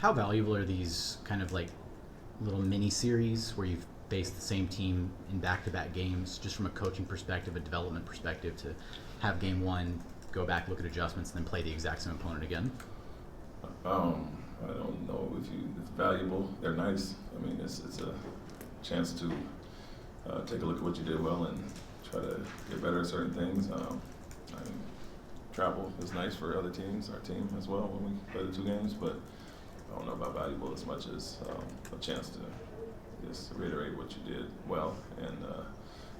How valuable are these kind of like little mini series where you've faced the same team in back-to-back games, just from a coaching perspective, a development perspective, to have game one, go back, look at adjustments, and then play the exact same opponent again? I don't know if it's valuable. They're nice. I mean, it's a chance to take a look at what you did well and try to get better at certain things. I mean, travel is nice for other teams, our team as well, when we play the two games, but I don't know about valuable as much as a chance to just reiterate what you did well and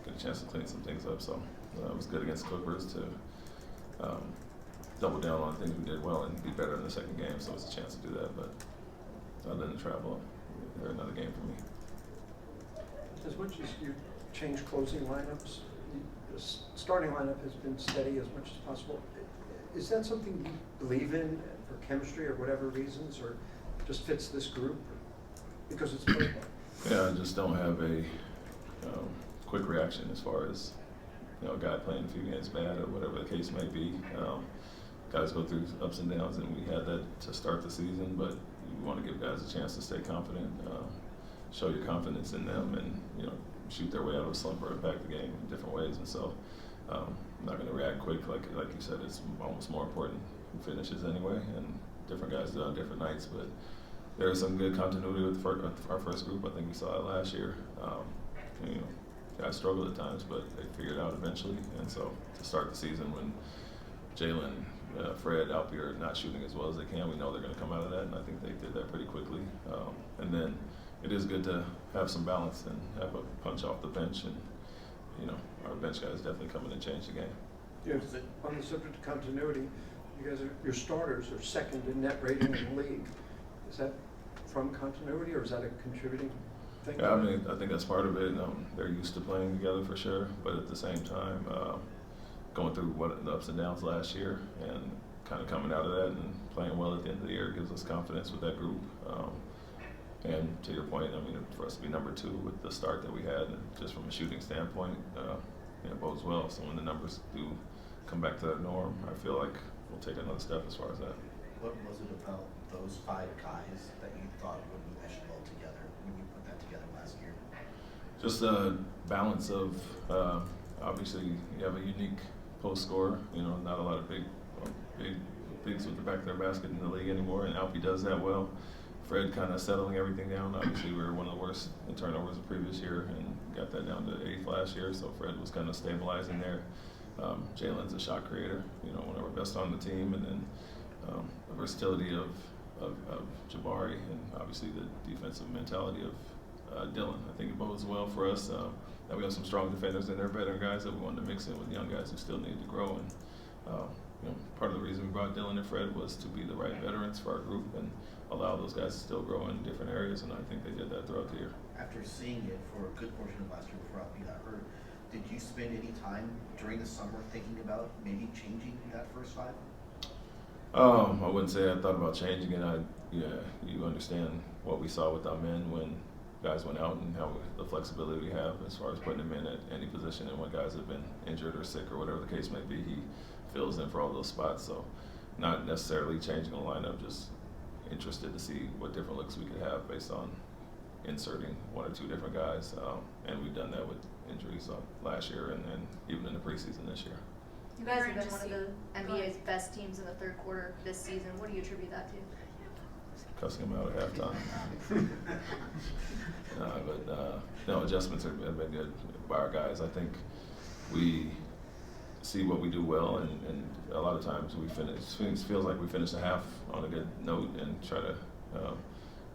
get a chance to clean some things up. So it was good against Clippers to double down on things we did well and be better in the second game. So it's a chance to do that. But other than the travel, they're another game for me. As much as you change closing lineups, the starting lineup has been steady as much as possible. Is that something you believe in for chemistry or whatever reasons, or just fits this group because it's played well? Yeah, I just don't have a quick reaction as far as a guy playing a few games bad or whatever the case may be. Guys go through ups and downs, and we had that to start the season, but you want to give guys a chance to stay confident, show your confidence in them, and shoot their way out of a slump or impact the game in different ways. And so I'm not going to react quick. Like you said, it's almost more important who finishes anyway, and different guys do it on different nights. But there is some good continuity with our first group. I think we saw it last year. Guys struggled at times, but they figured it out eventually. And so to start the season when Jaylen, Fred, Alpier are not shooting as well as they can, we know they're going to come out of that, and I think they did that pretty quickly. And then it is good to have some balance and have a punch off the bench, and our bench guys definitely come in and change the game. Yeah, on the subject of continuity, your starters are second in net rating in the league. Is that from continuity, or is that a contributing thing? Yeah, I mean, I think that's part of it. They're used to playing together for sure, but at the same time, going through the ups and downs last year and kind of coming out of that and playing well at the end of the year gives us confidence with that group. And to your point, I mean, for us to be number 2 with the start that we had, and just from a shooting standpoint, it bodes well. So when the numbers do come back to that norm, I feel like we'll take another step as far as that. What was it about those 5 guys that you thought would mesh well together when you put that together last year? Just a balance of, obviously, you have a unique post scorer. Not a lot of bigs with the back of their basket in the league anymore, and Alpi does that well. Fred kind of settling everything down. Obviously, we were one of the worst in turnovers the previous year and got that down to 8th last year, so Fred was kind of stabilizing there. Jaylen's a shot creator, one of our best on the team, and then the versatility of Jabari, and obviously the defensive mentality of Dylan. I think it bodes well for us that we have some strong defenders and they're veteran guys that we wanted to mix in with young guys who still need to grow. And part of the reason we brought Dylan and Fred was to be the right veterans for our group and allow those guys to still grow in different areas, and I think they did that throughout the year. After seeing it for a good portion of last year before Alpi got hurt, did you spend any time during the summer thinking about maybe changing that first 5? I wouldn't say I thought about changing it. You understand what we saw with our men when guys went out and how the flexibility we have as far as putting them in at any position, and when guys have been injured or sick or whatever the case may be, he fills in for all those spots. So not necessarily changing the lineup, just interested to see what different looks we could have based on inserting 1 or 2 different guys. And we've done that with injuries last year and even in the preseason this year. You guys have been one of the NBA's best teams in the third quarter this season. What do you attribute that to? Cussing them out at halftime. No, adjustments have been good by our guys. I think we see what we do well, and a lot of times we feels like we finish the half on a good note and try to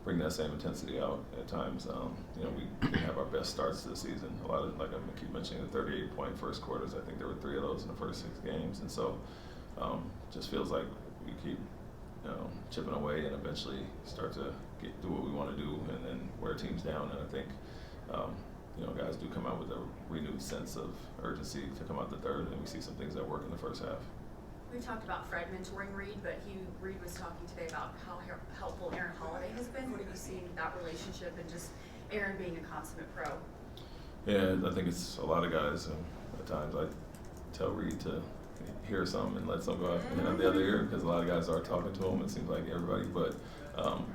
bring that same intensity out at times. We didn't have our best starts to the season. A lot of, like I keep mentioning, the 38-point first quarters. I think there were 3 of those in the first 6 games, and so just feels like we keep chipping away and eventually start to do what we want to do and then wear teams down. And I think guys do come out with a renewed sense of urgency to come out the third, and we see some things that work in the first half. We talked about Fred mentoring Reed, but Reed was talking today about how helpful Aaron Holiday has been. What have you seen in that relationship and just Aaron being a consummate pro? Yeah, I think it's a lot of guys. At times I tell Reed to hear some and let some go out the other ear, because a lot of guys are talking to him. It seems like everybody, but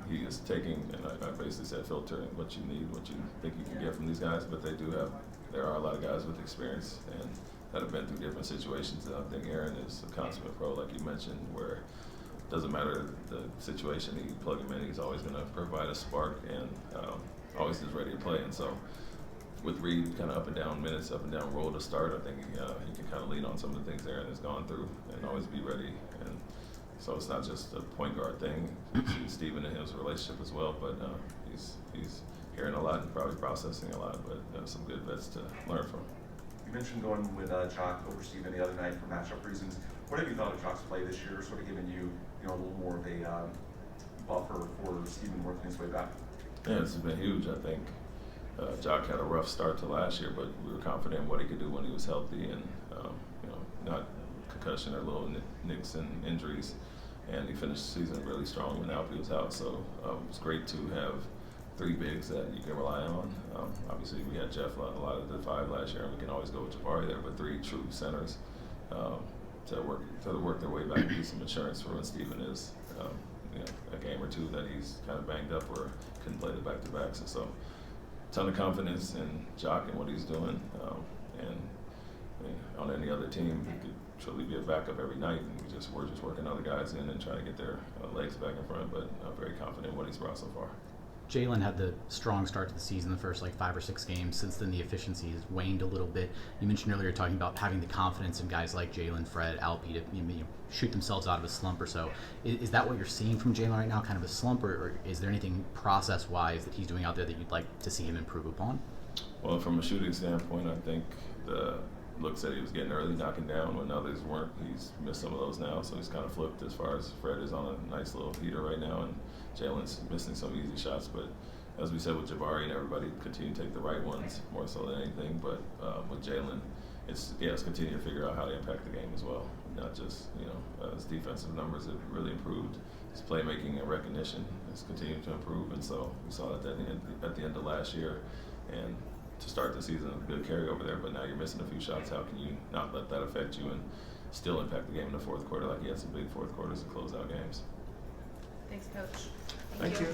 he is taking, and I basically said filtering what you need, what you think you can get from these guys. But there are a lot of guys with experience and that have been through different situations. And I think Aaron is a consummate pro, like you mentioned, where it doesn't matter the situation, you plug him in, he's always going to provide a spark and always is ready to play. And so with Reed kind of up and down minutes, up and down role to start, I think he can kind of lean on some of the things Aaron has gone through and always be ready. And so it's not just a point guard thing. You see Steven and his relationship as well, but he's hearing a lot and probably processing a lot, but some good vets to learn from. You mentioned going with Jock over Steven the other night for matchup reasons. What have you thought of Jock's play this year, sort of giving you a little more of a buffer for Steven working his way back? Yeah, it's been huge. I think Jock had a rough start to last year, but we were confident in what he could do when he was healthy and not concussion or little nicks and injuries. And he finished the season really strong when Alfie was out. So it was great to have three bigs that you can rely on. Obviously, we had Jeff a lot of the five last year, and we can always go with Jabari there, but three true centers to work their way back and be some insurance for when Steven is a game or two that he's kind of banged up or couldn't play the back-to-backs. And so ton of confidence in Jock and what he's doing. And on any other team, he could truly be a backup every night. And we're just working other guys in and trying to get their legs back in front. But I'm very confident in what he's brought so far. Jaylen had the strong start to the season, the first 5 or 6 games. Since then, the efficiency has waned a little bit. You mentioned earlier talking about having the confidence in guys like Jaylen, Fred, Alpi to shoot themselves out of a slump or so. Is that what you're seeing from Jaylen right now, kind of a slump, or is there anything process-wise that he's doing out there that you'd like to see him improve upon? Well, from a shooting standpoint, I think the looks that he was getting early, knocking down when others weren't. He's missed some of those now, so he's kind of flipped as far as Fred is on a nice little heater right now, and Jaylen's missing some easy shots. But as we said with Jabari and everybody, continue to take the right ones more so than anything. But with Jaylen, it's continue to figure out how to impact the game as well. Not just his defensive numbers have really improved. His playmaking and recognition has continued to improve, and so we saw that at the end of last year. And to start the season, a good carryover there, but now you're missing a few shots. How can you not let that affect you and still impact the game in the fourth quarter like he had some big fourth quarters to close out games? Thanks, Coach. Thank you.